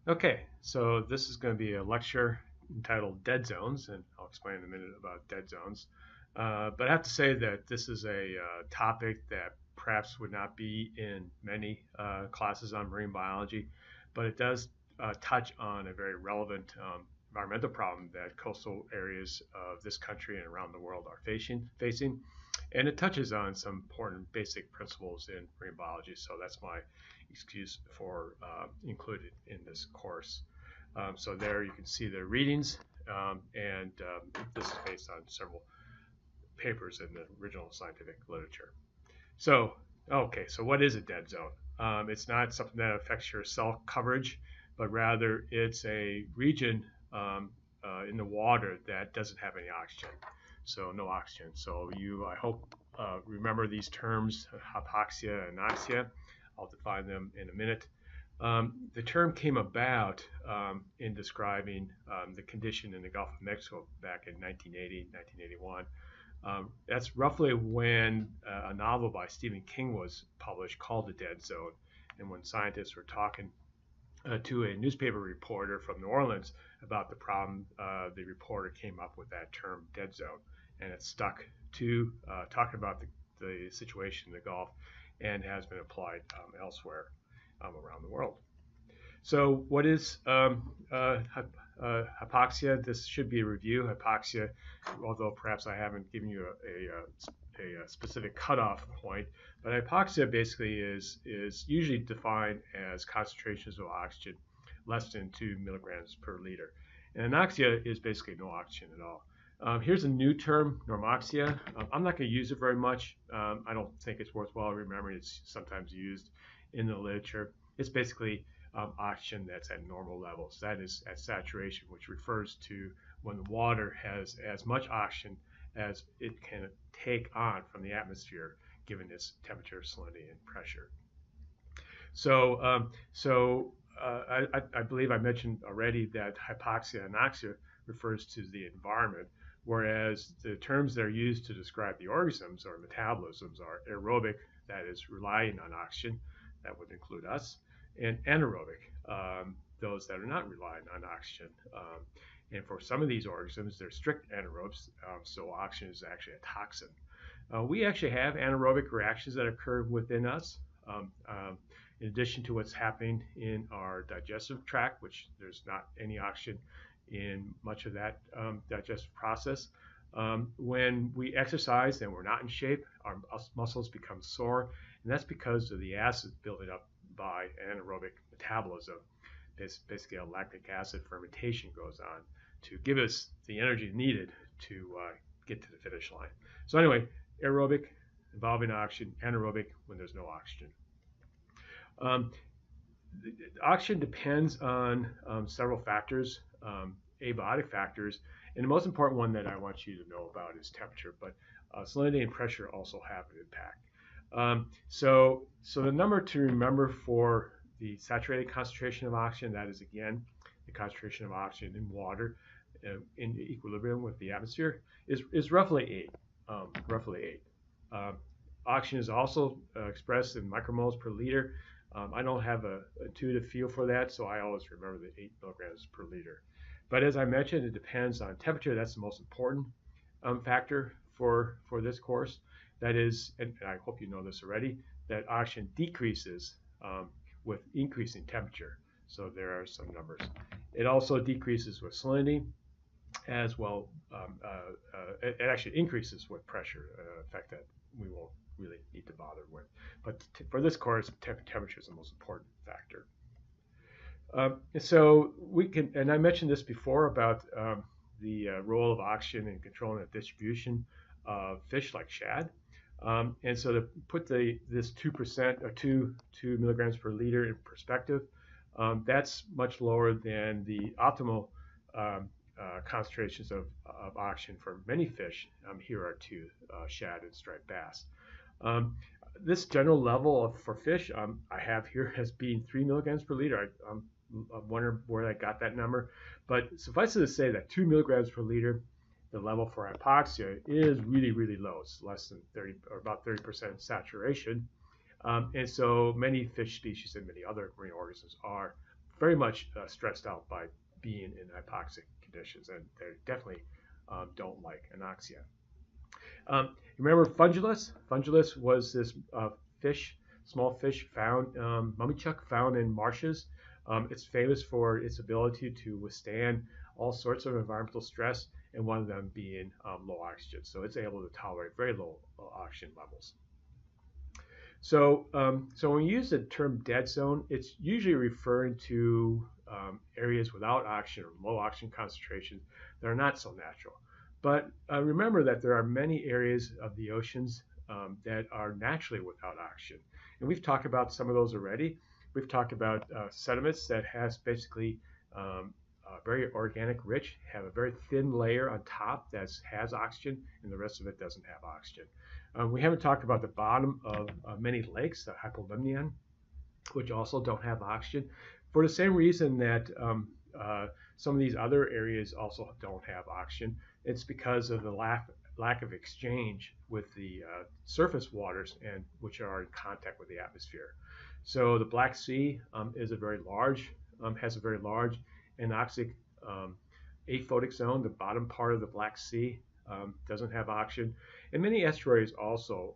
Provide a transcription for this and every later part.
Okay, so this is going to be a lecture entitled Dead Zones, and I'll explain in a minute about dead zones. But I have to say that this is a topic that perhaps would not be in many classes on marine biology, but it does touch on a very relevant environmental problem that coastal areas of this country and around the world are facing. And it touches on some important basic principles in marine biology. So that's my excuse for included in this course. So there you can see the readings, and this is based on several papers in the original scientific literature. So, okay, so what is a dead zone? It's not something that affects your cell coverage, but rather it's a region in the water that doesn't have any oxygen. So no oxygen. So I hope, remember these terms, hypoxia and anoxia. I'll define them in a minute. The term came about in describing the condition in the Gulf of Mexico back in 1980, 1981. That's roughly when a novel by Stephen King was published called The Dead Zone. And when scientists were talking to a newspaper reporter from New Orleans about the problem, the reporter came up with that term, dead zone. And it stuck to talking about the situation in the Gulf and has been applied elsewhere around the world. So, what is hypoxia? This should be a review. Hypoxia, although perhaps I haven't given you a specific cutoff point, but hypoxia basically is usually defined as concentrations of oxygen less than 2 milligrams per liter. And anoxia is basically no oxygen at all. Here's a new term, normoxia. I'm not going to use it very much. I don't think it's worthwhile remembering. It's sometimes used in the literature. It's basically oxygen that's at normal levels. That is at saturation, which refers to when the water has as much oxygen as it can take on from the atmosphere given its temperature, salinity, and pressure. I believe I mentioned already that hypoxia and anoxia refers to the environment, whereas the terms that are used to describe the organisms or metabolisms are aerobic, that is relying on oxygen, that would include us, and anaerobic, those that are not relying on oxygen. And for some of these organisms, they're strict anaerobes, so oxygen is actually a toxin. We actually have anaerobic reactions that occur within us. In addition to what's happening in our digestive tract, which there's not any oxygen in much of that digestive process. When we exercise and we're not in shape, our muscles become sore, and that's because of the acid building up by anaerobic metabolism. Basically, a lactic acid fermentation goes on to give us the energy needed to get to the finish line. So anyway, aerobic involving oxygen, anaerobic when there's no oxygen. Um, Oxygen depends on several factors, abiotic factors, and the most important one that I want you to know about is temperature, but salinity and pressure also have an impact. So the number to remember for the saturated concentration of oxygen, that is again the concentration of oxygen in water in equilibrium with the atmosphere, is roughly 8. Roughly 8. Oxygen is also expressed in micromoles per liter. I don't have an intuitive feel for that, so I always remember the 8 milligrams per liter. But as I mentioned, it depends on temperature. That's the most important factor for this course. That is, and I hope you know this already, that oxygen decreases with increasing temperature. So there are some numbers. It also decreases with salinity as well. It actually increases with pressure, in fact that we won't really need to bother with. But for this course, temperature is the most important factor. So we can, and I mentioned this before about the role of oxygen in controlling the distribution of fish like shad. And so to put this 2% or 2 milligrams per liter in perspective, that's much lower than the optimal concentrations of oxygen for many fish. Here are 2, shad and striped bass. This general level for fish I have here as being 3 milligrams per liter. I wonder where I got that number, but suffice it to say that 2 milligrams per liter, the level for hypoxia, is really, really low. It's less than 30 or about 30% saturation. And so many fish species and many other marine organisms are very much stressed out by being in hypoxic conditions, and they definitely don't like anoxia. Remember Fungulus? Fungulus was this fish, small fish found, mummichuck found in marshes. It's famous for its ability to withstand all sorts of environmental stress, and one of them being low oxygen. So it's able to tolerate very low oxygen levels. So when we use the term dead zone, it's usually referring to areas without oxygen or low oxygen concentrations that are not so natural. But remember that there are many areas of the oceans that are naturally without oxygen. And we've talked about some of those already. We've talked about sediments that has basically very organic rich, have a very thin layer on top that has oxygen, and the rest of it doesn't have oxygen. We haven't talked about the bottom of many lakes, the hypolimnion, which also don't have oxygen, for the same reason that some of these other areas also don't have oxygen. It's because of the lack of exchange with the surface waters, and which are in contact with the atmosphere. So the Black Sea has a very large anoxic aphotic zone. The bottom part of the Black Sea doesn't have oxygen, and many estuaries also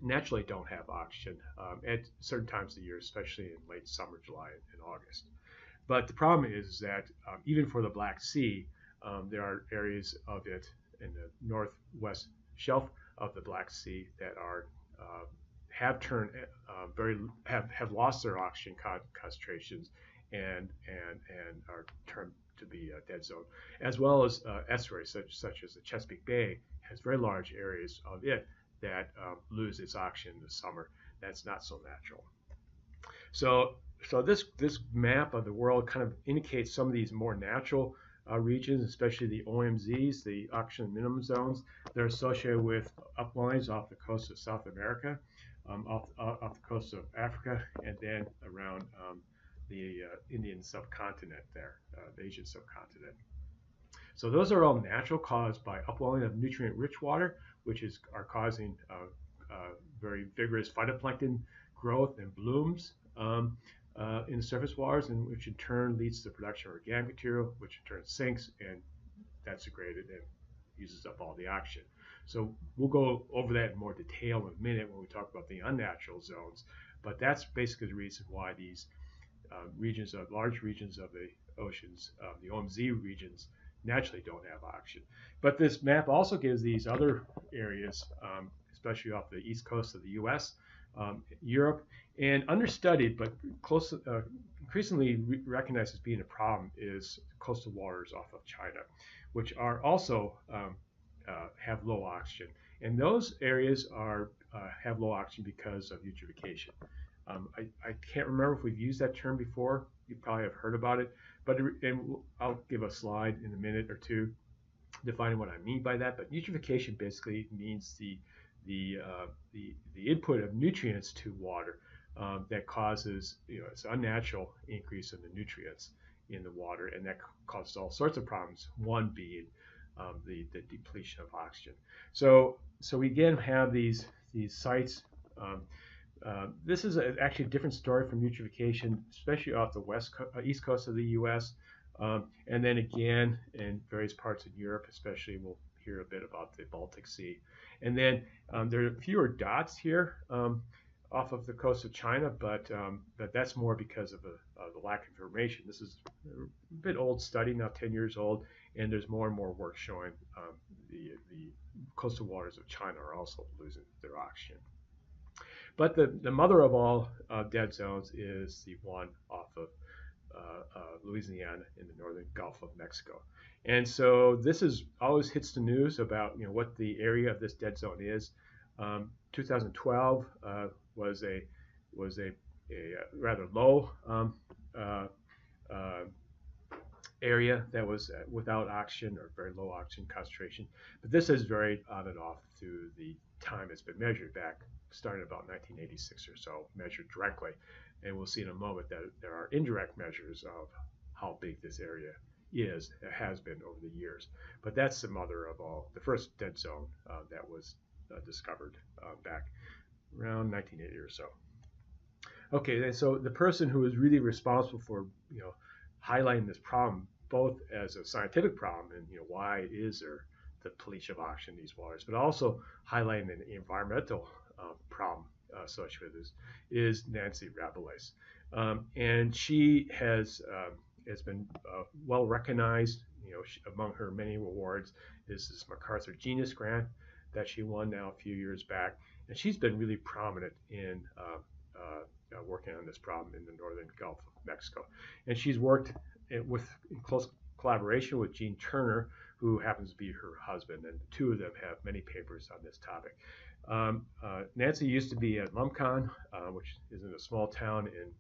naturally don't have oxygen at certain times of the year, especially in late summer, July and August. But the problem is that even for the Black Sea, there are areas of it in the northwest shelf of the Black Sea that are have turned have lost their oxygen concentrations and are turned to be a dead zone, as well as estuaries such as the Chesapeake Bay has very large areas of it that lose its oxygen in the summer. That's not so natural. So this map of the world kind of indicates some of these more natural regions, especially the OMZs, the oxygen minimum zones. They're associated with uplines off the coast of South America, off the coast of Africa, and then around the Indian subcontinent there, the Asian subcontinent. So those are all natural, caused by upwelling of nutrient-rich water, which are causing very vigorous phytoplankton growth and blooms in the surface waters, and which in turn leads to the production of organic material, which in turn sinks and that's degraded and uses up all the oxygen. So we'll go over that in more detail in a minute when we talk about the unnatural zones, but that's basically the reason why these large regions of the oceans, the OMZ regions, naturally don't have oxygen. But this map also gives these other areas, especially off the east coast of the U.S., Europe, and understudied but increasingly recognized as being a problem is coastal waters off of China, which are also have low oxygen. And those areas have low oxygen because of eutrophication. I can't remember if we've used that term before. You probably have heard about it, but I'll give a slide in a minute or two defining what I mean by that. But eutrophication basically means the input of nutrients to water that causes it's an unnatural increase in the nutrients in the water, and that causes all sorts of problems. One being the depletion of oxygen. So we again have these sites. This is actually a different story from eutrophication, especially off the east coast of the U.S. And then again in various parts of Europe, especially we'll hear a bit about the Baltic Sea. And then there are fewer dots here off of the coast of China, but that's more because of the lack of information. This is a bit old study, now 10 years old, and there's more and more work showing the coastal waters of China are also losing their oxygen. But the mother of all dead zones is the one off of Louisiana in the northern Gulf of Mexico. And so this always hits the news about what the area of this dead zone is. 2012 was a rather low area that was without oxygen or very low oxygen concentration. But this has varied on and off through the time it's been measured back, starting about 1986 or so, measured directly. And we'll see in a moment that there are indirect measures of how big this area has been over the years. But that's the mother of all, the first dead zone that was discovered back around 1980 or so. Okay, and so the person who is really responsible for highlighting this problem, both as a scientific problem and why is there the pollution of oxygen in these waters, but also highlighting an environmental problem associated with this, is Nancy Rabelais, and she has been well recognized. Among her many awards is this MacArthur Genius Grant that she won now a few years back, and she's been really prominent in working on this problem in the northern Gulf of Mexico. And she's worked in close collaboration with Gene Turner, who happens to be her husband, and the two of them have many papers on this topic. Nancy used to be at LUMCON, which is in a small town in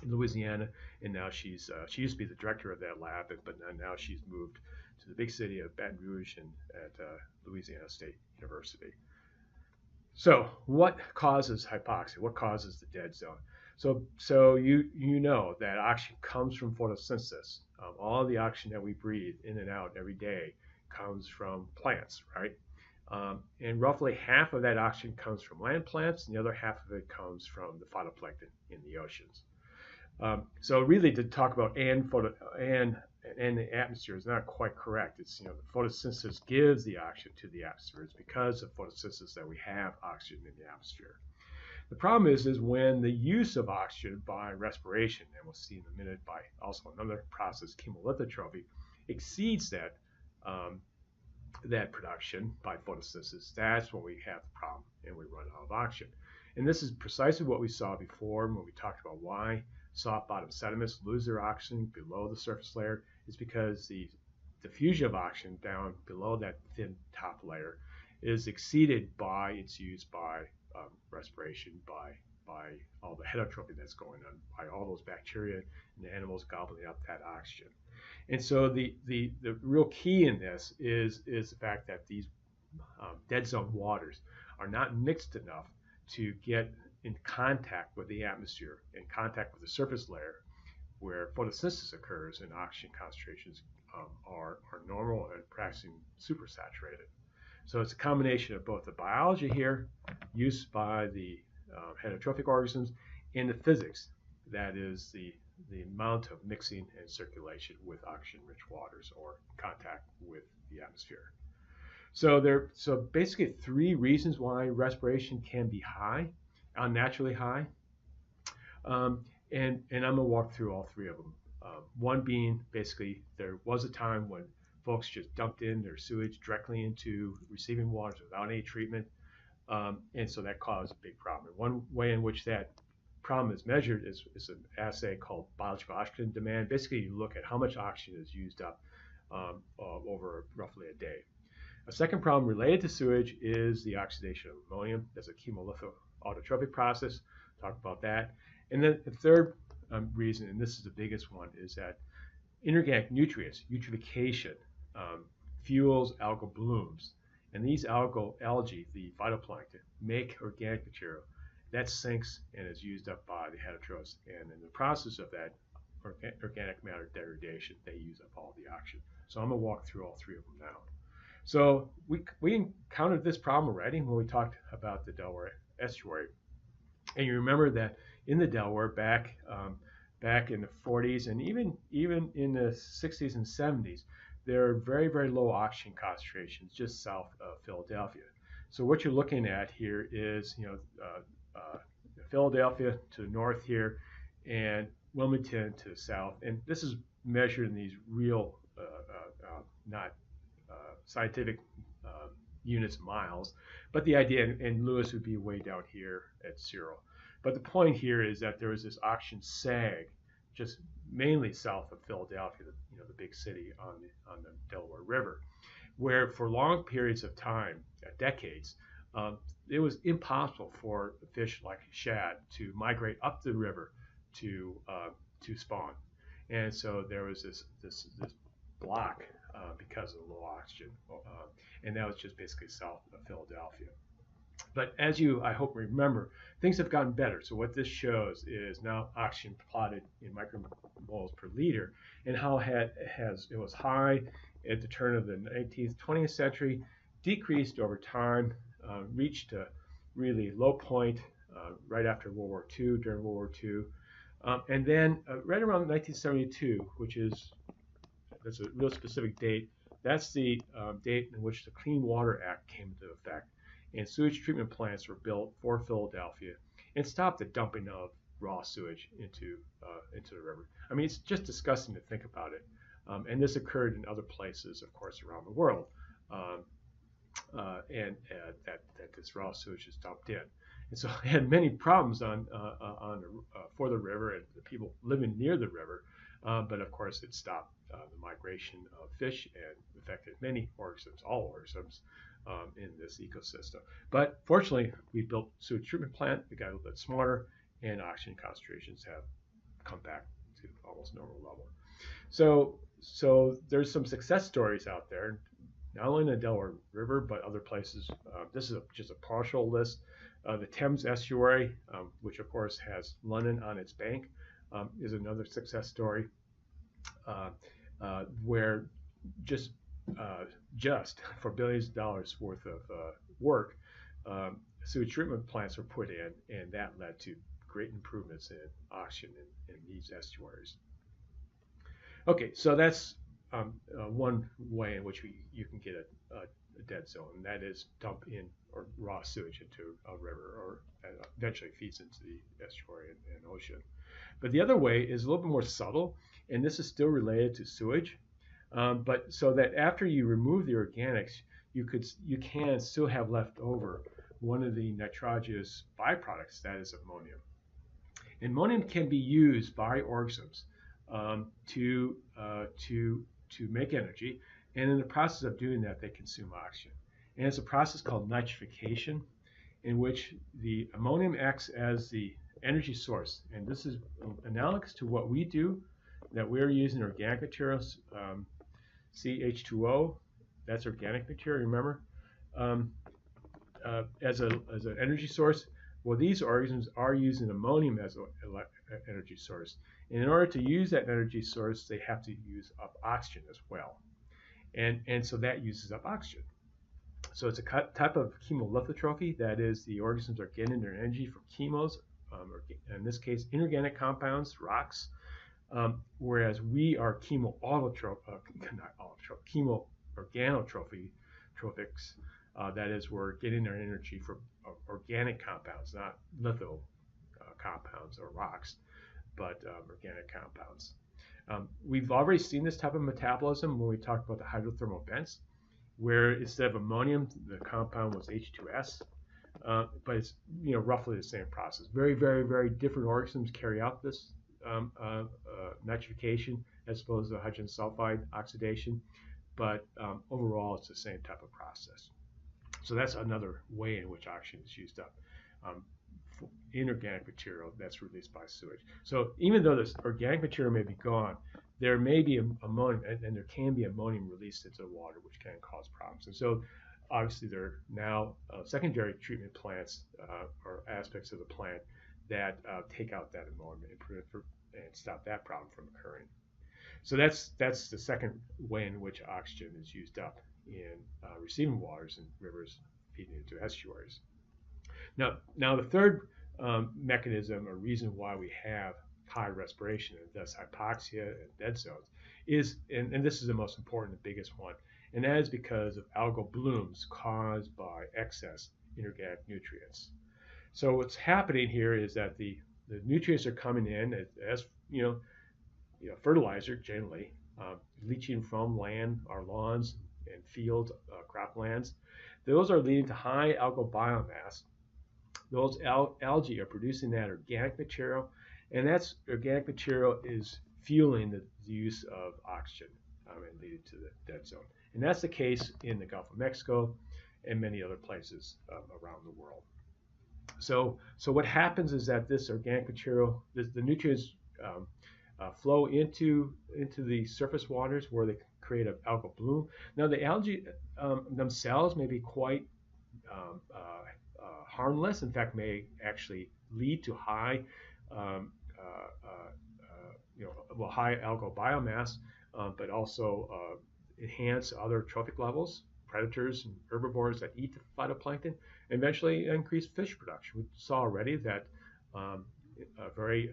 Louisiana, and now she used to be the director of that lab, but now she's moved to the big city of Baton Rouge and at Louisiana State University. So, what causes hypoxia? What causes the dead zone? So you know that oxygen comes from photosynthesis. All the oxygen that we breathe in and out every day comes from plants, right? And roughly half of that oxygen comes from land plants, and the other half of it comes from the phytoplankton in the oceans. So really, to talk about and the atmosphere is not quite correct. It's the photosynthesis gives the oxygen to the atmosphere. It's because of photosynthesis that we have oxygen in the atmosphere. The problem is when the use of oxygen by respiration, and we'll see in a minute by also another process, chemolithotropy, exceeds that that production by photosynthesis. That's when we have the problem and we run out of oxygen. And this is precisely what we saw before when we talked about why soft bottom sediments lose their oxygen below the surface layer. Is because the diffusion of oxygen down below that thin top layer is exceeded by its use by respiration, by all the heterotrophy that's going on, by all those bacteria and the animals gobbling up that oxygen. And so the real key in this is the fact that these dead zone waters are not mixed enough to get in contact with the atmosphere, in contact with the surface layer, where photosynthesis occurs and oxygen concentrations are normal and practicing supersaturated. So it's a combination of both the biology here, use by the heterotrophic organisms, and the physics, that is the amount of mixing and circulation with oxygen-rich waters or contact with the atmosphere. So basically 3 reasons why respiration can be high, unnaturally high. And I'm going to walk through all 3 of them. One being basically there was a time when folks just dumped in their sewage directly into receiving waters without any treatment, and so that caused a big problem. And one way in which that problem is measured is an assay called biological oxygen demand. Basically, you look at how much oxygen is used up over roughly a day. A second problem related to sewage is the oxidation of ammonium. That's a chemolithotrophic process. Talk about that. And then the third reason, and this is the biggest one, is that inorganic nutrients, eutrophication, fuels algal blooms. And these algae, the phytoplankton, make organic material that sinks and is used up by the heterotrophs. And in the process of that organic matter degradation, they use up all the oxygen. So I'm going to walk through all 3 of them now. So we encountered this problem already when we talked about the Delaware estuary. And you remember that in the Delaware back in the 40s and even in the 60s and 70s, there are very, very low oxygen concentrations just south of Philadelphia. So what you're looking at here is Philadelphia to the north here and Wilmington to the south. And this is measured in these real, not scientific units, miles. But the idea, and Lewis would be way down here at 0. But the point here is that there is this oxygen sag just mainly south of Philadelphia, the big city on the Delaware River, where for long periods of time, decades, it was impossible for fish like shad to migrate up the river to spawn, and so there was this block because of the low oxygen, and that was just basically south of Philadelphia. But as you, I hope, remember, things have gotten better. So what this shows is now oxygen plotted in micromoles per liter, and how it was high at the turn of the 19th, 20th century, decreased over time, reached a really low point right after World War II, during World War II. And then right around 1972, that's a real specific date. That's the date in which the Clean Water Act came into effect, and sewage treatment plants were built for Philadelphia and stopped the dumping of raw sewage into the river. I mean, it's just disgusting to think about it. And this occurred in other places, of course, around the world, um, and that this raw sewage is dumped in. And so it had many problems for the river and the people living near the river. But of course, it stopped the migration of fish and affected many organisms, all organisms in this ecosystem. But fortunately, we built a sewage treatment plant. We got a little bit smarter, and oxygen concentrations have come back to almost normal level. So there's some success stories out there, not only in the Delaware River but other places. This is just a partial list. The Thames estuary, which of course has London on its bank, is another success story where just for billions of dollars worth of work, sewage treatment plants were put in, and that led to great improvements in oxygen in these estuaries. Okay, so that's one way in which you can get a dead zone, and that is dump in or raw sewage into a river, or eventually feeds into the estuary and ocean. But the other way is a little bit more subtle, and this is still related to sewage. But so that after you remove the organics, you can still have left over one of the nitrogenous byproducts, that is ammonium. And ammonium can be used by organisms to make energy, and in the process of doing that, they consume oxygen. And it's a process called nitrification, in which the ammonium acts as the energy source. And this is analogous to what we do, that we're using organic materials, CH2O, that's organic material, remember, as an energy source. Well, these organisms are using ammonium as an energy source. And in order to use that energy source, they have to use up oxygen as well. And so that uses up oxygen. So it's a type of chemolithotrophy. That is, the organisms are getting their energy from chemos, or in this case, inorganic compounds, rocks, whereas we are chemoorganotrophics. That is, we're getting our energy from organic compounds, not litho compounds or rocks, but organic compounds. We've already seen this type of metabolism when we talked about the hydrothermal vents, where instead of ammonium, the compound was H2S. But it's roughly the same process. Very, very, very different organisms carry out this nitrification as opposed to hydrogen sulfide oxidation, but overall it's the same type of process. So that's another way in which oxygen is used up. Inorganic material that's released by sewage. So even though this organic material may be gone, there may be ammonium, and there can be ammonium released into the water, which can cause problems. And so obviously there are now secondary treatment plants or aspects of the plant that take out that ammonium and stop that problem from occurring. So that's the second way in which oxygen is used up in receiving waters and rivers feeding into estuaries. Now the third mechanism or reason why we have high respiration and thus hypoxia and dead zones is, and this is the most important and biggest one, and that is because of algal blooms caused by excess inorganic nutrients. So what's happening here is that the nutrients are coming in as fertilizer generally, leaching from land, our lawns and fields, croplands. Those are leading to high algal biomass. Those algae are producing that organic material, and that organic material is fueling the use of oxygen and leading to the dead zone. And that's the case in the Gulf of Mexico and many other places around the world. So what happens is that this organic material, the nutrients flow into the surface waters where they create an algal bloom. Now the algae themselves may be quite harmless. In fact, may actually lead to high algal biomass, but also enhance other trophic levels predators and herbivores that eat the phytoplankton, and eventually increase fish production. We saw already that very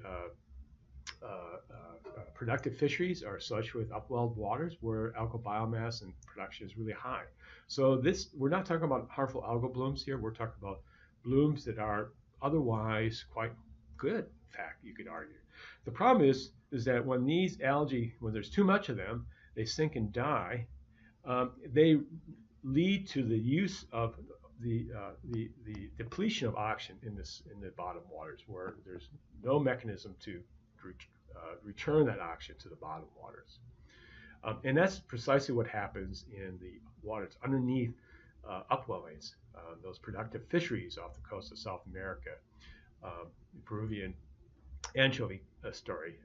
productive fisheries are associated with upwelled waters where algal biomass and production is really high. So we're not talking about harmful algal blooms here. We're talking about blooms that are otherwise quite good, in fact, you could argue. The problem is that when these algae, when there's too much of them, they sink and die. They lead to the use of the depletion of oxygen in the bottom waters, where there's no mechanism to return that oxygen to the bottom waters. And that's precisely what happens in the waters underneath upwellings, those productive fisheries off the coast of South America, Peruvian anchovy story,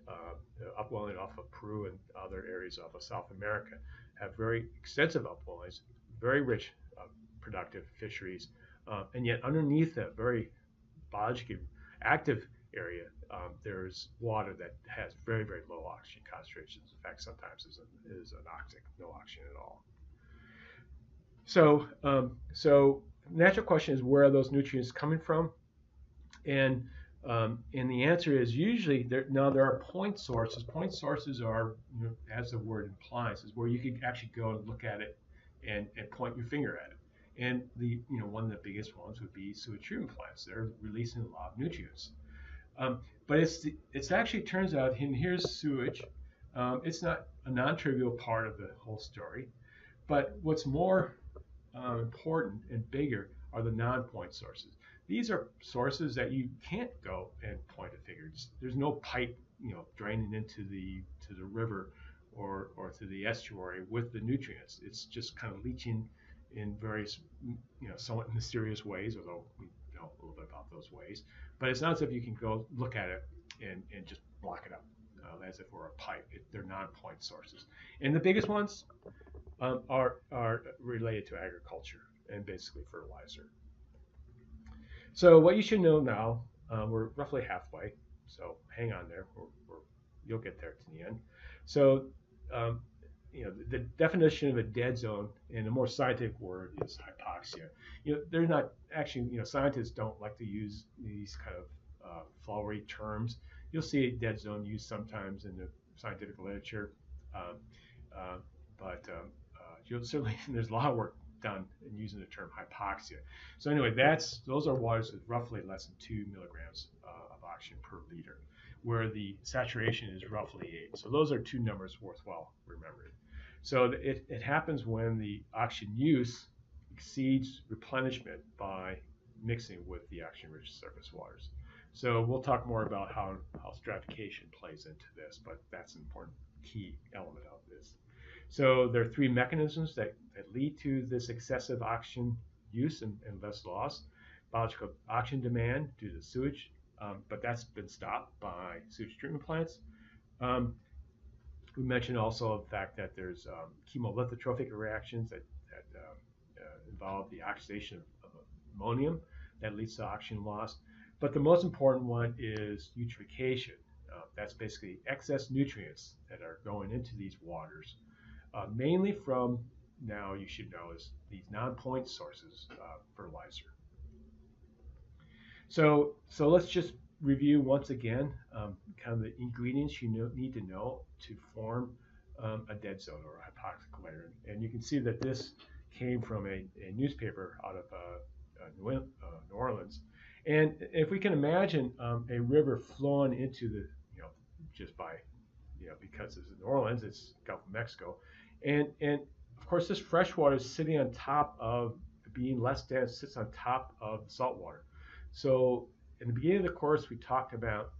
upwelling off of Peru and other areas off of South America have very extensive upwellings, very rich productive fisheries, and yet underneath that very biologically active area, there's water that has very, very low oxygen concentrations. In fact, sometimes is anoxic, no oxygen at all. So, so natural question is, where are those nutrients coming from? And the answer is usually there are point sources. Point sources are, as the word implies, is where you can actually go and look at it and point your finger at it. And one of the biggest ones would be sewage treatment plants. They're releasing a lot of nutrients. But it's actually turns out, and here's sewage. It's not a non-trivial part of the whole story. But what's more important and bigger are the non-point sources. These are sources that you can't go and point a finger. There's no pipe, draining into the river or to the estuary with the nutrients. It's just kind of leaching in various, somewhat mysterious ways, although we know a little bit about those ways. But it's not as if you can go look at it and just block it up as if we're a pipe. They're non-point sources. And the biggest ones are related to agriculture and basically fertilizer. So what you should know now, we're roughly halfway, so hang on there. You'll get there to the end. So, the definition of a dead zone, and a more scientific word is hypoxia. They're not actually, scientists don't like to use these kind of flowery terms. You'll see a dead zone used sometimes in the scientific literature, but you'll certainly, there's a lot of work done in using the term hypoxia. So anyway, those are waters with roughly less than 2 milligrams of oxygen per liter, where the saturation is roughly 8. So those are two numbers worthwhile remembering. So it happens when the oxygen use exceeds replenishment by mixing with the oxygen-rich surface waters. So we'll talk more about how stratification plays into this, but that's an important key element of this. So there are three mechanisms that lead to this excessive oxygen use and less loss. Biological oxygen demand due to sewage, but that's been stopped by sewage treatment plants. We mentioned also the fact that there's chemolithotrophic reactions that involve the oxidation of ammonium that leads to oxygen loss. But the most important one is eutrophication. That's basically excess nutrients that are going into these waters, mainly from, now you should know, is these non-point sources of fertilizer. So let's just review once again kind of the ingredients you need to know to form a dead zone or a hypoxic layer. And you can see that this came from a newspaper out of New Orleans. And if we can imagine a river flowing into the, just by, because it's in New Orleans, it's Gulf of Mexico. And of course, this fresh water is sitting on top of, being less dense, sits on top of salt water. So in the beginning of the course, we talked about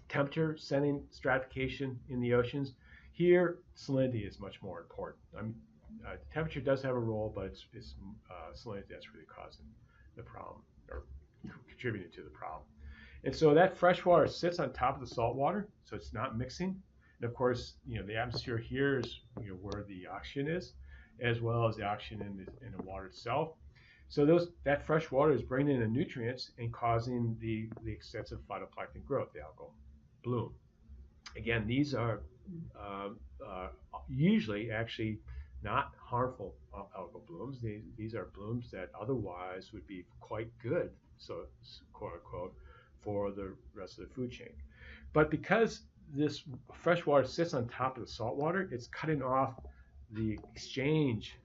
temperature setting stratification in the oceans. Here, salinity is much more important. Temperature does have a role, but it's salinity that's really causing the problem, or contributing to the problem. And so that fresh water sits on top of the salt water, so it's not mixing. And of course, the atmosphere here is where the oxygen is, as well as the oxygen in the water itself. So that fresh water is bringing in the nutrients and causing the extensive phytoplankton growth, the algal bloom. Again, these are usually actually not harmful algal blooms. These are blooms that otherwise would be quite good, so quote unquote, for the rest of the food chain. But because this fresh water sits on top of the salt water, it's cutting off the exchange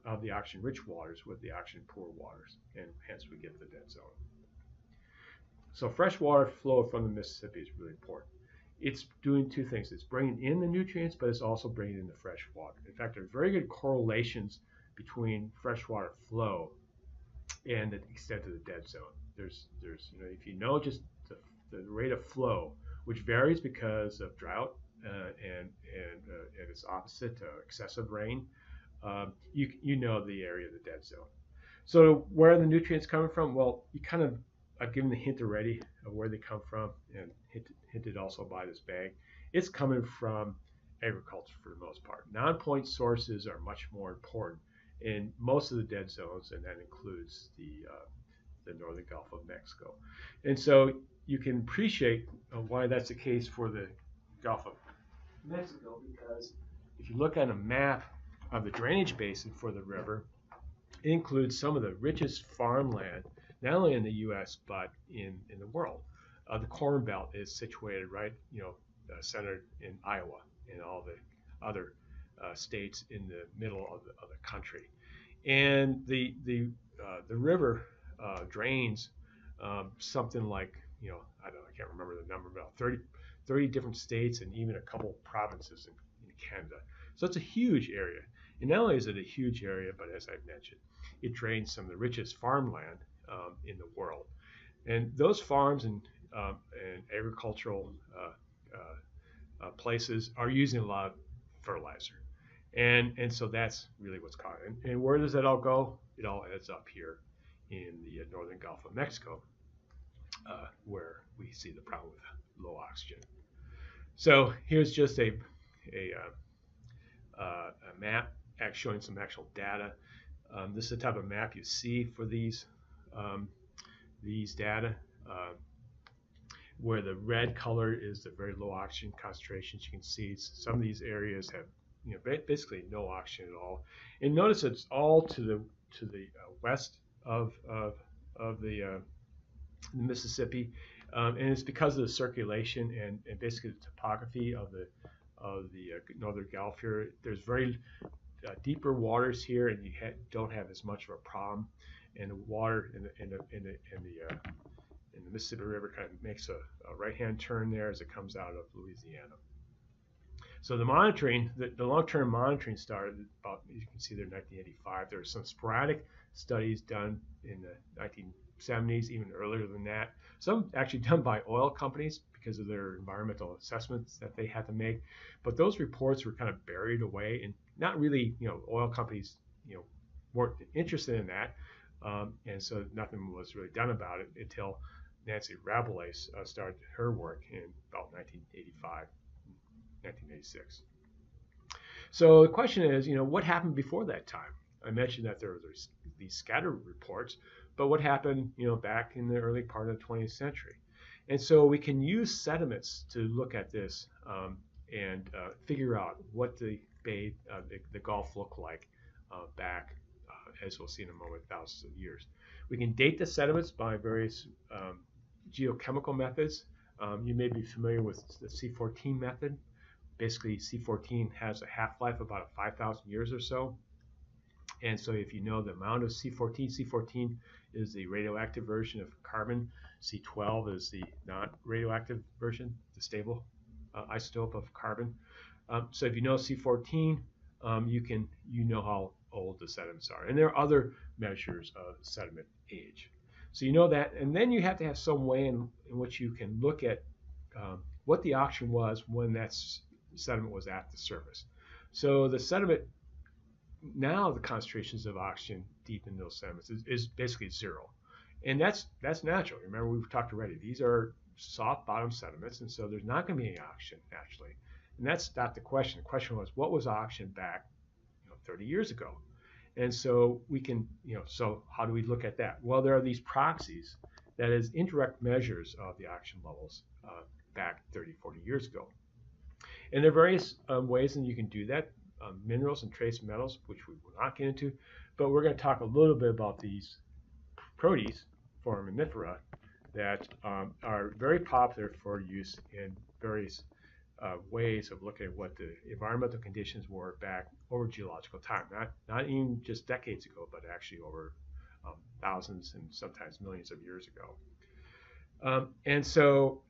of the oxygen-rich waters with the oxygen-poor waters, and hence we get the dead zone. So fresh water flow from the Mississippi is really important. It's doing two things. It's bringing in the nutrients, but it's also bringing in the fresh water. In fact, there's very good correlations between freshwater flow and the extent of the dead zone. There's if you know just the rate of flow, which varies because of drought and its opposite, excessive rain, you know the area of the dead zone. So where are the nutrients coming from? Well, you kind of I've given the hint already of where they come from, and hinted also by this bag. It's coming from agriculture for the most part. Non-point sources are much more important in most of the dead zones, and that includes the northern Gulf of Mexico. And so you can appreciate why that's the case for the Gulf of Mexico, because if you look at a map of the drainage basin for the river, it includes some of the richest farmland, not only in the U.S. but in the world. The Corn Belt is situated right, centered in Iowa and all the other states in the middle of the country. And the river drains something like, I can't remember the number, about 30 different states and even a couple provinces in Canada. So it's a huge area. And not only is it a huge area, but as I've mentioned, it drains some of the richest farmland in the world. And those farms and agricultural places are using a lot of fertilizer. And so that's really what's causing it. And where does that all go? It all ends up here in the northern Gulf of Mexico, where we see the problem with low oxygen. So here's just a map showing some actual data. This is the type of map you see for these data, where the red color is the very low oxygen concentrations. You can see some of these areas have basically no oxygen at all. And notice it's all to the west of the Mississippi, and it's because of the circulation and basically the topography of the northern Gulf here. There's very deeper waters here, and you don't have as much of a problem. And the water in the Mississippi River kind of makes a right-hand turn there as it comes out of Louisiana. So the monitoring, the long-term monitoring started about, you can see there, 1985. There were some sporadic studies done in the 1970s, even earlier than that. Some actually done by oil companies because of their environmental assessments that they had to make. But those reports were kind of buried away, and not really, oil companies, weren't interested in that. And so nothing was really done about it until Nancy Rabelais started her work in about 1985, 1986. So the question is, what happened before that time? I mentioned that there were these scattered reports, but what happened, back in the early part of the 20th century? And so we can use sediments to look at this and figure out what the Gulf looked like back, as we'll see in a moment, thousands of years. We can date the sediments by various geochemical methods. You may be familiar with the C14 method. Basically, C14 has a half-life of about 5,000 years or so. And so if you know the amount of C14 is the radioactive version of carbon. C12 is the non-radioactive version, the stable isotope of carbon. So if you know C14, you know how old the sediments are. And there are other measures of sediment age. So you know that, and then you have to have some way in which you can look at what the oxygen was when that sediment was at the surface. So the sediment, now the concentrations of oxygen deep in those sediments is basically zero. And that's natural. Remember, we've talked already. These are soft bottom sediments, and so there's not going to be any oxygen naturally. And that's not the question. The question was, what was oxygen back 30 years ago? And so we can, so how do we look at that? Well, there are these proxies, that is indirect measures of the oxygen levels back 30, 40 years ago. And there are various ways that you can do that. minerals and trace metals, which we will not get into, but we're going to talk a little bit about these proteins, foraminifera, that are very popular for use in various ways of looking at what the environmental conditions were back over geological time, not even just decades ago, but actually over thousands and sometimes millions of years ago. And so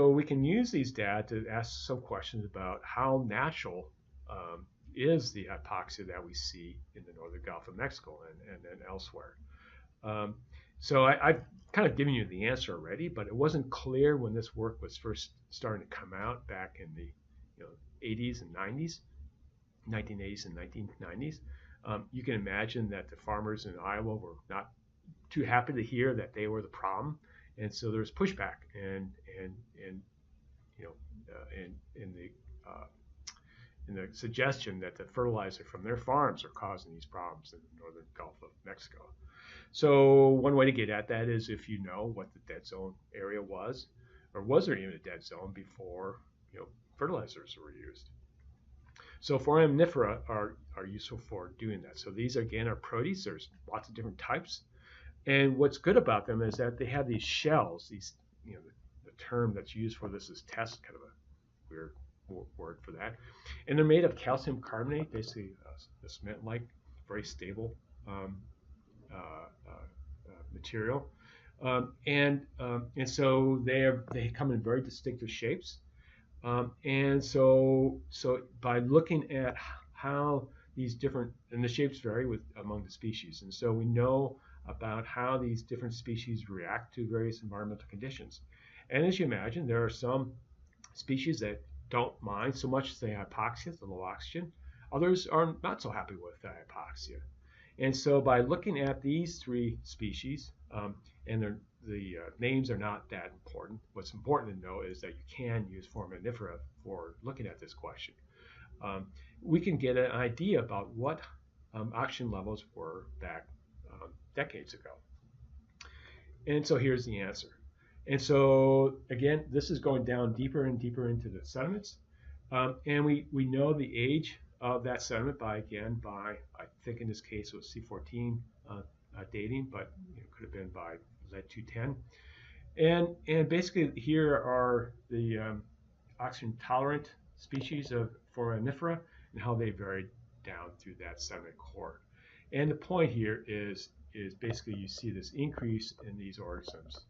we can use these data to ask some questions about how natural is the hypoxia that we see in the northern Gulf of Mexico and elsewhere. So I've kind of given you the answer already, but it wasn't clear when this work was first starting to come out back in the 80s and 90s, 1980s and 1990s. You can imagine that the farmers in Iowa were not too happy to hear that they were the problem, and so there was pushback and in the suggestion that the fertilizer from their farms are causing these problems in the northern Gulf of Mexico. So one way to get at that is if you know what the dead zone area was, or was there even a dead zone before fertilizers were used. So foraminifera are useful for doing that. So these again are proteins. There's lots of different types, and what's good about them is that they have these shells. These the term that's used for this is test, kind of a weird word for that, and they're made of calcium carbonate, basically a cement-like, very stable material, and so they come in very distinctive shapes, and so by looking at how these different, and the shapes vary among the species, and so we know about how these different species react to various environmental conditions. And as you imagine, there are some species that don't mind so much the hypoxia, the low oxygen. Others are not so happy with the hypoxia. And so by looking at these three species, and the names are not that important, what's important to know is that you can use foraminifera for looking at this question. We can get an idea about what oxygen levels were back decades ago. And so here's the answer. And so again, this is going down deeper and deeper into the sediments. And we know the age of that sediment by, I think in this case it was C14 dating, but it could have been by lead-210. And basically here are the oxygen tolerant species of foraminifera and how they varied down through that sediment core. And the point here is basically you see this increase in these organisms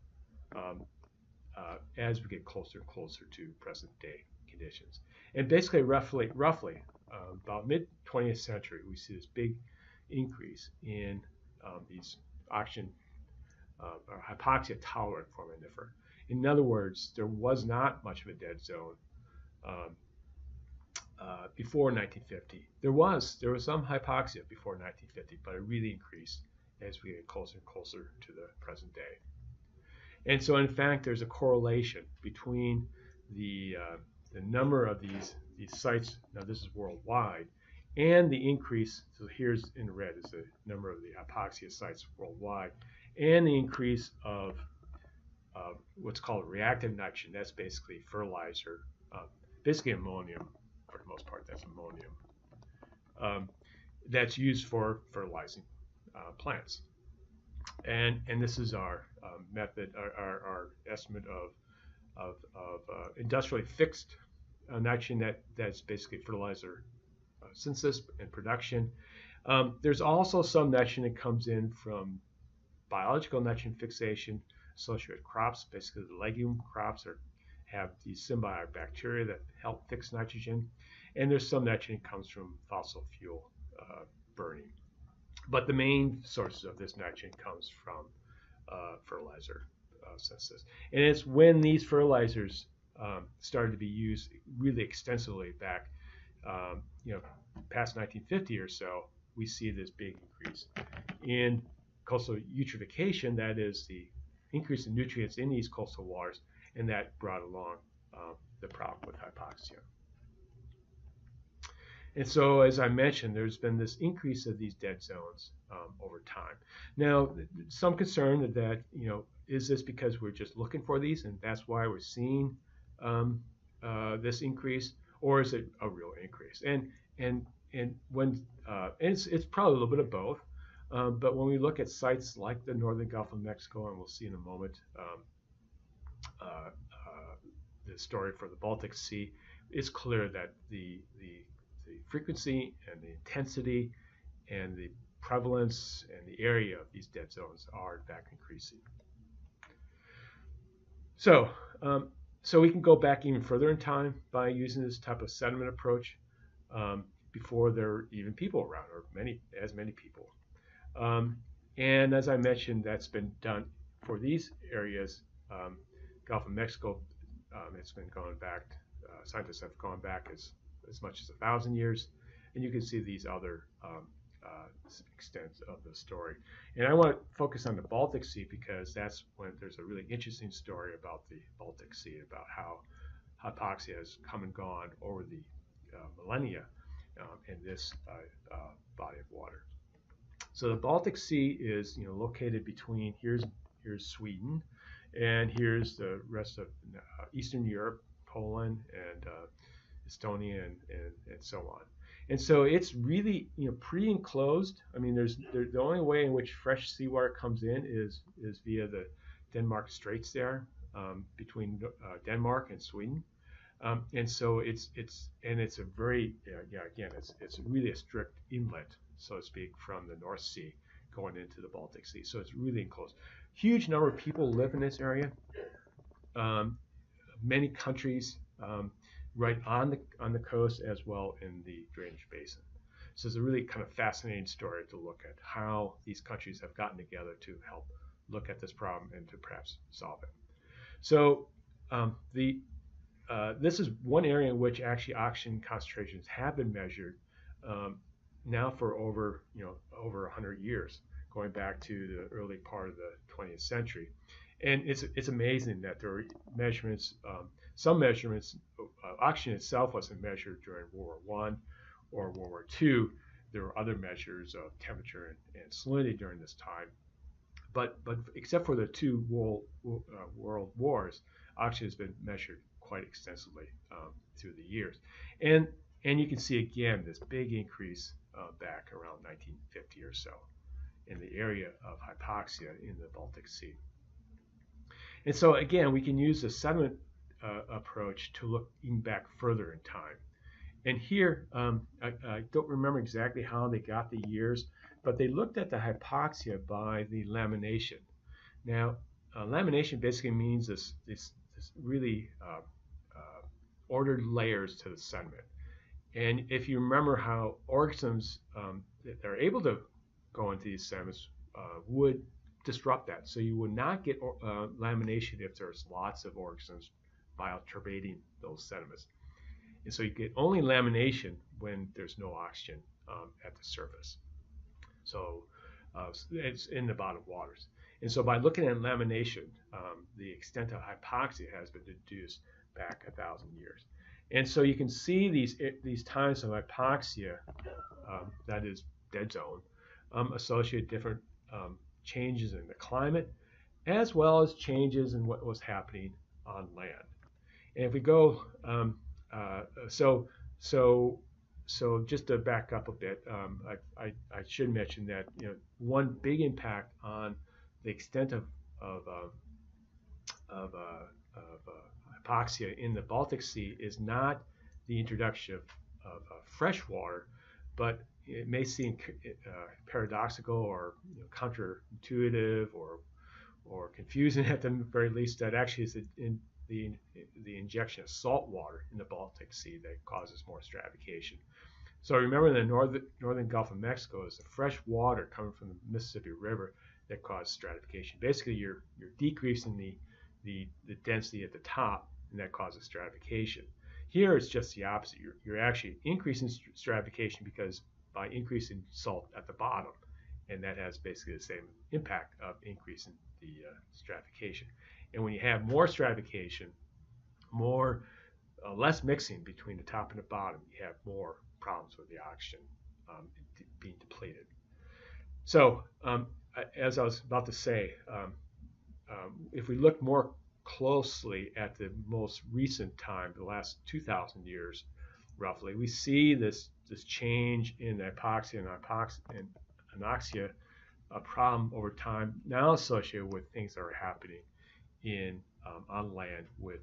as we get closer and closer to present day conditions. And basically roughly about mid-20th century, we see this big increase in these oxygen or hypoxia tolerant foraminifera. In other words, there was not much of a dead zone before 1950. There was some hypoxia before 1950, but it really increased as we get closer and closer to the present day. And so, in fact, there's a correlation between the number of these sites. Now, this is worldwide, and the increase. So here's in red is the number of the hypoxia sites worldwide, and the increase of what's called reactive nitrogen. That's basically fertilizer, basically ammonium for the most part. That's ammonium that's used for fertilizing plants. And this is our method, our estimate of industrially fixed nitrogen that's basically fertilizer synthesis and production. There's also some nitrogen that comes in from biological nitrogen fixation associated with crops. Basically, the legume crops have these symbiotic bacteria that help fix nitrogen, and there's some nitrogen that comes from fossil fuel burning. But the main sources of this nitrogen comes from fertilizer synthesis. And it's when these fertilizers started to be used really extensively back, past 1950 or so, we see this big increase in coastal eutrophication. That is the increase in nutrients in these coastal waters, and that brought along the problem with hypoxia. And so, as I mentioned, there's been this increase of these dead zones over time. Now, some concern that, is this because we're just looking for these and that's why we're seeing this increase, or is it a real increase? And and when and it's probably a little bit of both. But when we look at sites like the northern Gulf of Mexico, and we'll see in a moment uh, the story for the Baltic Sea, it's clear that the frequency and the intensity and the prevalence and the area of these dead zones are in fact increasing. So, so we can go back even further in time by using this type of sediment approach before there were even people around, or many people. And as I mentioned, that's been done for these areas. Gulf of Mexico, it's been going back. Scientists have gone back as much as 1,000 years, and you can see these other extents of the story. And I want to focus on the Baltic Sea because that's when there's a really interesting story about the Baltic Sea, about how hypoxia has come and gone over the millennia in this body of water. So the Baltic Sea is located between here's Sweden, and here's the rest of Eastern Europe, Poland, and Estonia, and so on. And so it's really pre-enclosed. I mean, the only way in which fresh seawater comes in is via the Denmark Straits there, between Denmark and Sweden. And so it's a very again it's really a strict inlet, so to speak, from the North Sea going into the Baltic Sea. So it's really enclosed. Huge number of people live in this area. Many countries right on the coast, as well in the drainage basin. So it's a really kind of fascinating story to look at how these countries have gotten together to help look at this problem and to perhaps solve it. So this is one area in which actually oxygen concentrations have been measured now for over 100 years, going back to the early part of the 20th century. And it's amazing that there are measurements. Some measurements, oxygen itself wasn't measured during World War I or World War II. There were other measures of temperature and salinity during this time. But except for the two world wars, oxygen has been measured quite extensively through the years. And you can see again this big increase back around 1950 or so in the area of hypoxia in the Baltic Sea. And so again, we can use the sediment approach to look even back further in time. And here, I don't remember exactly how they got the years, but they looked at the hypoxia by the lamination. Now, lamination basically means this really ordered layers to the sediment. And if you remember how organisms that are able to go into these sediments would disrupt that. So you would not get lamination if there's lots of organisms bioturbating those sediments. And so you get only lamination when there's no oxygen at the surface. So it's in the bottom waters. And so by looking at lamination, the extent of hypoxia has been deduced back 1,000 years. And so you can see these times of hypoxia, that is dead zone, associate different changes in the climate, as well as changes in what was happening on land. And if we go, so just to back up a bit, I should mention that one big impact on the extent of hypoxia in the Baltic Sea is not the introduction of fresh water, but it may seem paradoxical or counterintuitive or confusing at the very least, that actually is the injection of salt water in the Baltic Sea that causes more stratification. So remember, in the northern Gulf of Mexico, is the fresh water coming from the Mississippi River that causes stratification. Basically, you're decreasing the density at the top, and that causes stratification. Here, it's just the opposite. You're actually increasing stratification because by increasing salt at the bottom, and that has basically the same impact of increasing the stratification. And when you have more stratification, less mixing between the top and the bottom, you have more problems with the oxygen being depleted. So as I was about to say, if we look more closely at the most recent time, the last 2,000 years roughly, we see this this change in hypoxia and anoxia problem over time, now associated with things that are happening in on land with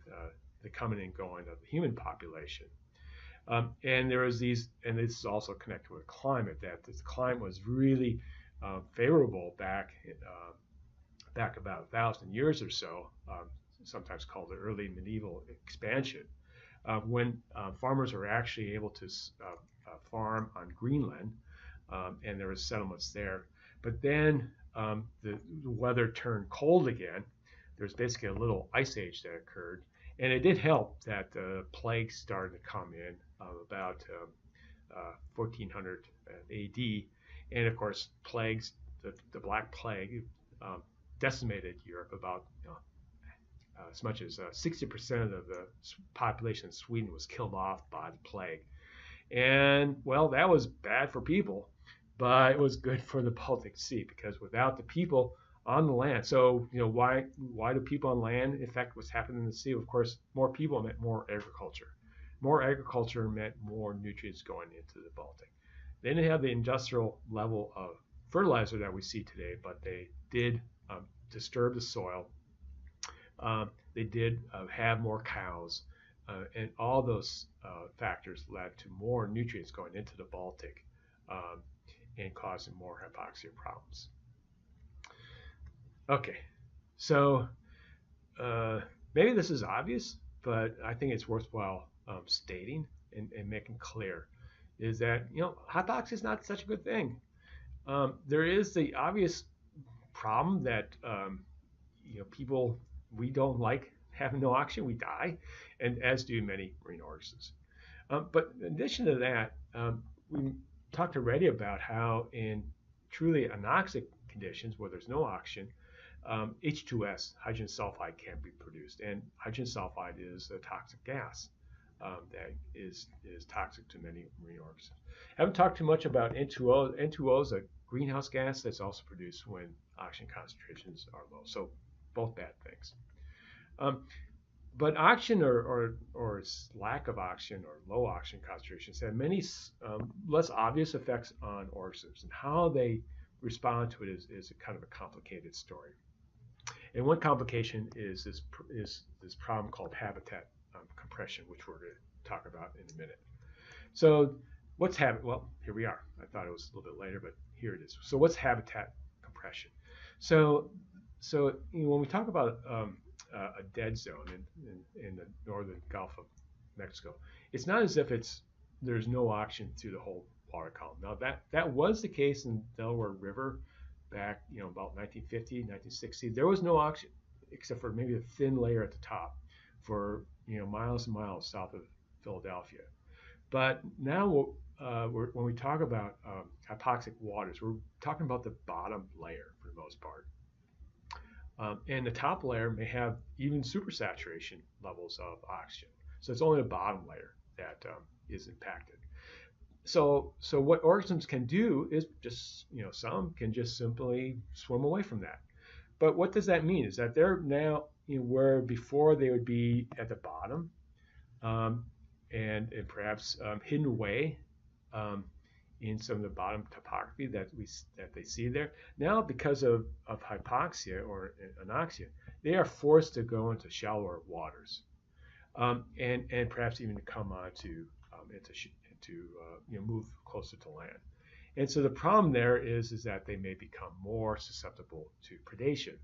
the coming and going of the human population. And there is these, and this is also connected with climate, that this climate was really favorable back about 1,000 years or so, sometimes called the early medieval expansion, when farmers were actually able to farm on Greenland, and there was settlements there. But then the weather turned cold again. There's basically a little ice age that occurred, and it did help that plagues started to come in about 1400 AD, and of course plagues, the Black Plague, decimated Europe. About as much as 60% of the population of Sweden was killed off by the plague. And well, that was bad for people, but it was good for the Baltic Sea, because without the people on the land, so why do people on land affect what's happening in the sea? Of course, more people meant more agriculture. More agriculture meant more nutrients going into the Baltic. They didn't have the industrial level of fertilizer that we see today, but they did disturb the soil. They did have more cows, and all those factors led to more nutrients going into the Baltic and causing more hypoxia problems. Okay, so maybe this is obvious, but I think it's worthwhile stating and making clear, is that hypoxia is not such a good thing. There is the obvious problem that people, we don't like having no oxygen, we die, and as do many marine organisms. But in addition to that, we talked already about how in truly anoxic conditions where there's no oxygen, H2S, hydrogen sulfide, can be produced, and hydrogen sulfide is a toxic gas that is toxic to many marine organisms. I haven't talked too much about N2O. N2O is a greenhouse gas that's also produced when oxygen concentrations are low. So both bad things. But oxygen or lack of oxygen or low oxygen concentrations have many less obvious effects on organisms, and how they respond to it is a kind of a complicated story. And one complication is this problem called habitat compression, which we're going to talk about in a minute. So what's well, here we are. I thought it was a little bit later, but here it is. So what's habitat compression? So when we talk about a dead zone in the northern Gulf of Mexico, it's not as if there's no oxygen through the whole water column. Now that was the case in Delaware River back about 1950, 1960. There was no oxygen except for maybe a thin layer at the top for miles and miles south of Philadelphia. But now when we talk about hypoxic waters, we're talking about the bottom layer for the most part. And the top layer may have even supersaturation levels of oxygen. So it's only the bottom layer that is impacted. So what organisms can do is just, some can just simply swim away from that. But what does that mean? Is that they're now where before they would be at the bottom and perhaps hidden away in some of the bottom topography that they see there. Now, because of hypoxia or anoxia, they are forced to go into shallower waters, and perhaps even to come on to move closer to land. And so the problem there is that they may become more susceptible to predation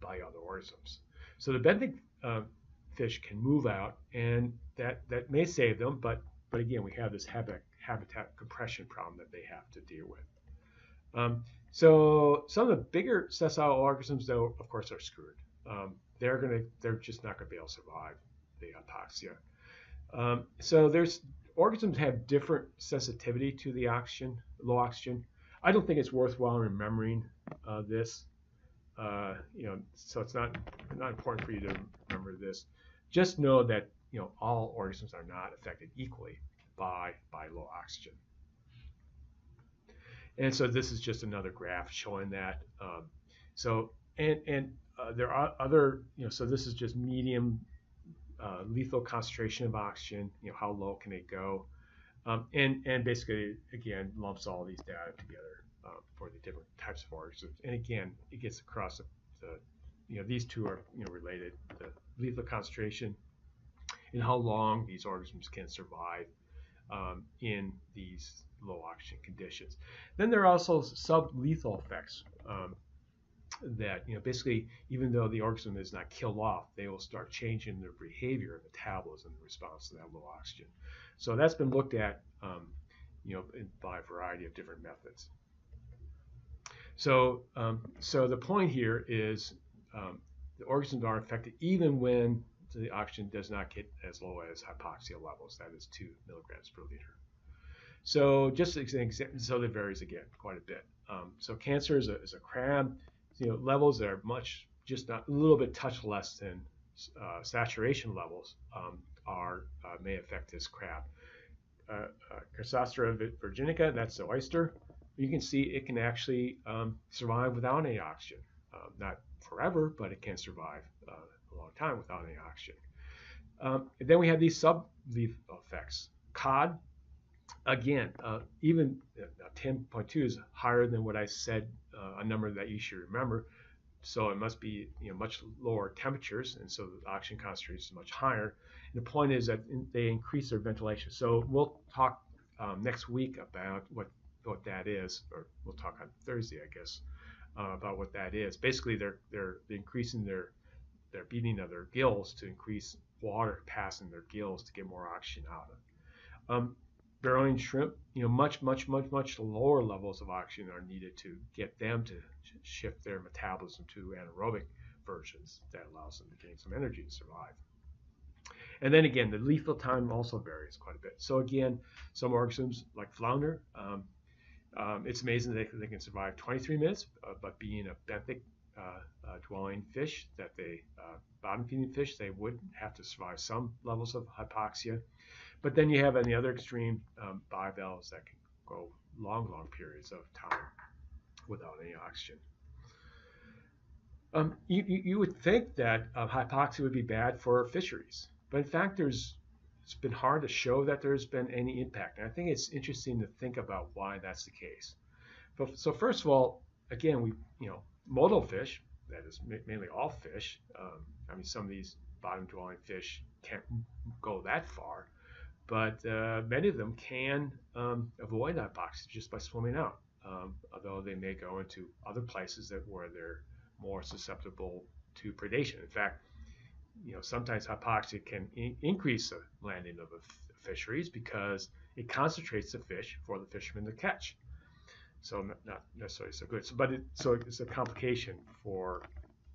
by other organisms. So the benthic fish can move out, and that may save them, but again, we have this habitat compression problem that they have to deal with. So some of the bigger sessile organisms, though, of course, are screwed. They're just not going to be able to survive the hypoxia. So organisms have different sensitivity to the low oxygen. I don't think it's worthwhile remembering this. So it's not important for you to remember this. Just know that all organisms are not affected equally by low oxygen. And so this is just another graph showing that. There are other, so this is just medium lethal concentration of oxygen. How low can it go? And basically, again, lumps all these data together for the different types of organisms. And again, it gets across these two are related: the lethal concentration and how long these organisms can survive in these low oxygen conditions. Then there are also sublethal effects. That basically, even though the organism is not killed off, they will start changing their behavior and metabolism in response to that low oxygen. So that's been looked at by a variety of different methods. So the point here is the organisms are affected even when the oxygen does not get as low as hypoxia levels, that is 2 milligrams per liter. So just as an example, so that varies again quite a bit. So cancer is a crab. Levels that are just not a little bit touch less than saturation levels may affect this crab. Chrysostera virginica, that's the oyster. You can see it can actually survive without any oxygen. Not forever, but it can survive a long time without any oxygen. And then we have these sublethal effects. Cod, again, even 10.2 is higher than what I said, a number that you should remember. So it must be much lower temperatures, and so the oxygen concentration is much higher. And the point is that they increase their ventilation. So we'll talk next week about what that is, or we'll talk on Thursday, I guess, about what that is. Basically, they're increasing their beating of their gills to increase water passing their gills to get more oxygen out of it. Burrowing shrimp, much lower levels of oxygen are needed to get them to shift their metabolism to anaerobic versions that allows them to gain some energy to survive. And then again, the lethal time also varies quite a bit. So again, some organisms like flounder, it's amazing that they can survive 23 minutes, but being a benthic dwelling fish, that bottom feeding fish, they would have to survive some levels of hypoxia. But then you have on the other extreme bivalves that can go long periods of time without any oxygen. You would think that hypoxia would be bad for fisheries, but in fact, it's been hard to show that there's been any impact. And I think it's interesting to think about why that's the case. So first of all, again, modal fish, that is mainly all fish. Some of these bottom-dwelling fish can't go that far. But many of them can avoid hypoxia just by swimming out, although they may go into other places where they're more susceptible to predation. In fact, sometimes hypoxia can increase the landing of fisheries because it concentrates the fish for the fishermen to catch. So not necessarily so good. So it's a complication for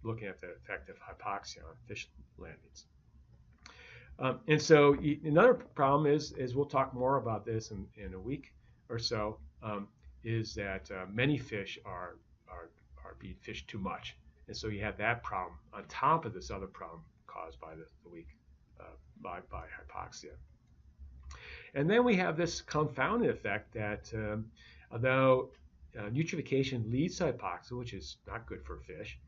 looking at the effect of hypoxia on fish landings. And so another problem is we'll talk more about this in a week or so, is that many fish are being fished too much. And so you have that problem on top of this other problem caused by the weak by hypoxia. And then we have this confounding effect that although eutrophication leads to hypoxia, which is not good for fish,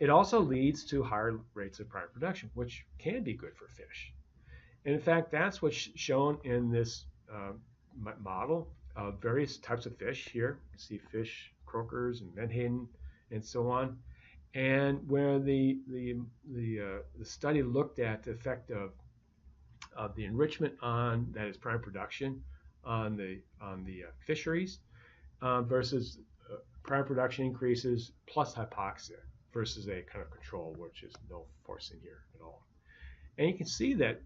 it also leads to higher rates of prime production, which can be good for fish. And in fact, that's what's shown in this model of various types of fish here. You see fish, croakers, and menhaden, and so on. And where the study looked at the effect of the enrichment on, that is prime production, on the fisheries versus prime production increases plus hypoxia versus a kind of control, which is no forcing here at all. And you can see that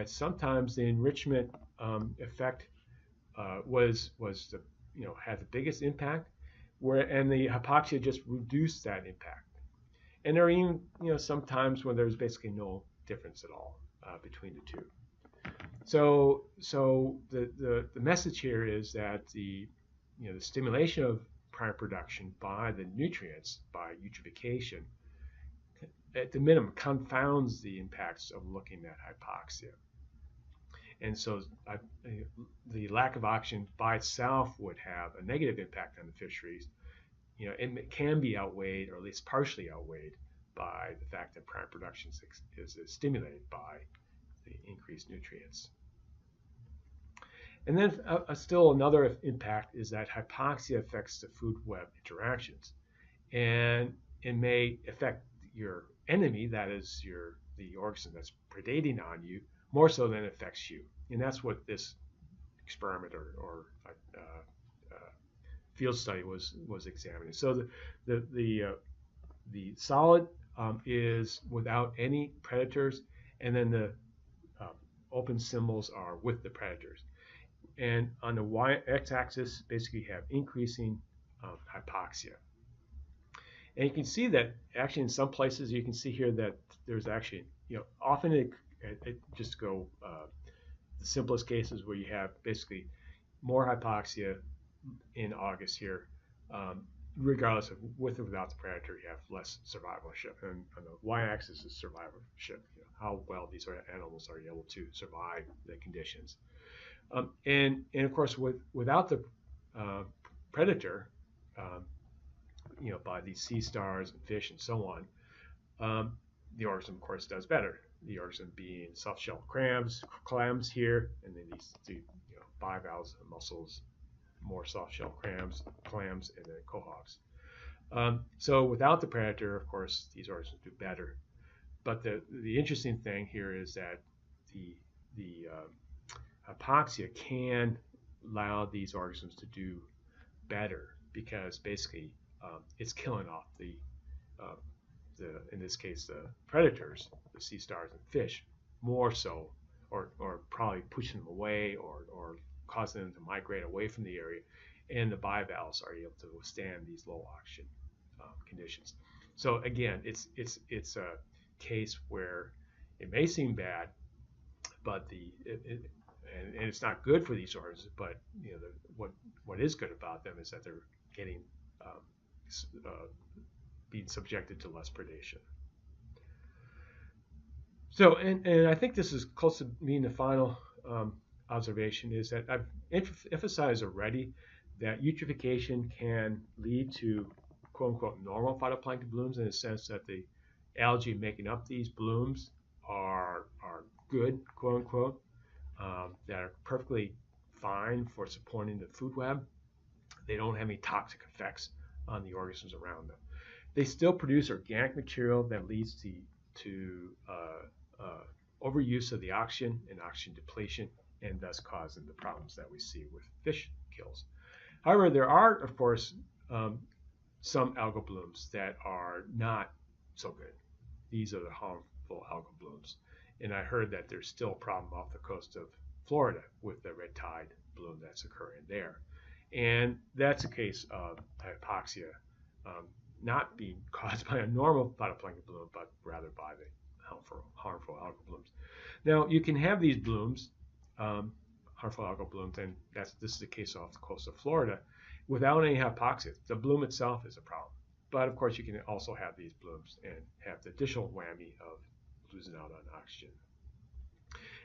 sometimes the enrichment effect had the biggest impact, and the hypoxia just reduced that impact. And there are even sometimes when there's basically no difference at all between the two. So the message here is that the stimulation of prime production by the nutrients, by eutrophication, at the minimum confounds the impacts of looking at hypoxia. And so the lack of oxygen by itself would have a negative impact on the fisheries. It can be outweighed, or at least partially outweighed, by the fact that prime production is stimulated by the increased nutrients. And then still another impact is that hypoxia affects the food web interactions, and it may affect your enemy, that is the organism that's predating on you, more so than it affects you. And that's what this experiment or field study was examining. So the solid is without any predators, and then the open symbols are with the predators. And on the y-axis, basically you have increasing hypoxia. And you can see that actually in some places you can see here that there's actually, often it just go the simplest cases where you have basically more hypoxia in August here, regardless of with or without the predator, you have less survivorship. And on the y-axis is survivorship, how well these animals are able to survive the conditions. And of course, without the predator, by these sea stars and fish and so on, the organism, of course, does better. The organism being soft-shell clams here, and then these bivalves, mussels, more soft-shell clams, and then quahog. So without the predator, of course, these organisms do better. But the interesting thing here is that the hypoxia can allow these organisms to do better because basically it's killing off the in this case the predators, the sea stars and fish, more so, or probably pushing them away or causing them to migrate away from the area, and the bivalves are able to withstand these low oxygen conditions. So again, it's a case where it may seem bad, but and it's not good for these organisms. But what is good about them is that they're getting being subjected to less predation. So, and I think this is close to being the final observation, is that I've emphasized already that eutrophication can lead to quote-unquote normal phytoplankton blooms, in the sense that the algae making up these blooms are good, quote-unquote, that are perfectly fine for supporting the food web. They don't have any toxic effects on the organisms around them. They still produce organic material that leads to overuse of the oxygen and oxygen depletion, and thus causing the problems that we see with fish kills. However, there are, of course, some algal blooms that are not so good. These are the harmful algal blooms. And I heard that there's still a problem off the coast of Florida with the red tide bloom that's occurring there. And that's a case of hypoxia not being caused by a normal phytoplankton bloom, but rather by the harmful algal blooms. Now, you can have these blooms, harmful algal blooms, and this is the case off the coast of Florida, without any hypoxia. The bloom itself is a problem. But of course, you can also have these blooms and have the additional whammy of losing out on oxygen.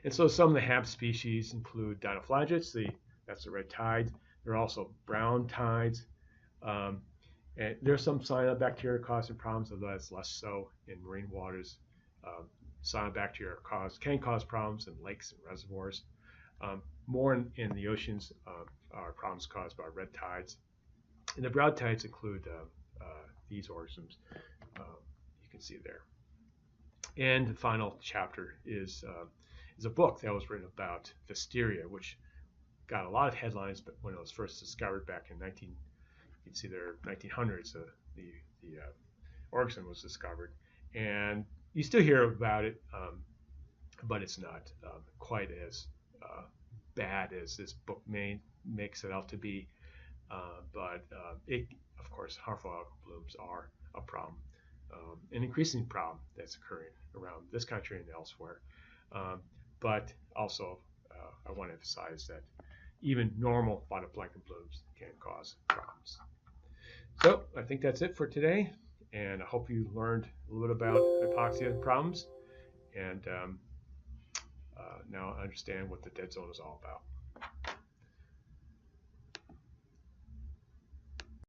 And so some of the HAB species include dinoflagellates, that's the red tide. There are also brown tides. And there's some cyanobacteria causing problems, although that's less so in marine waters. Cyanobacteria can cause problems in lakes and reservoirs. More in the oceans are problems caused by red tides. And the brown tides include these organisms you can see there. And the final chapter is a book that was written about Wisteria, which got a lot of headlines, but when it was first discovered back in 1900s, the organism was discovered, and you still hear about it, but it's not quite as bad as this book makes it out to be. But of course, harmful algal blooms are a problem, an increasing problem that's occurring around this country and elsewhere. But also, I want to emphasize that even normal phytoplankton blooms can cause problems. So I think that's it for today, and I hope you learned a little bit about hypoxia problems, and now understand what the dead zone is all about.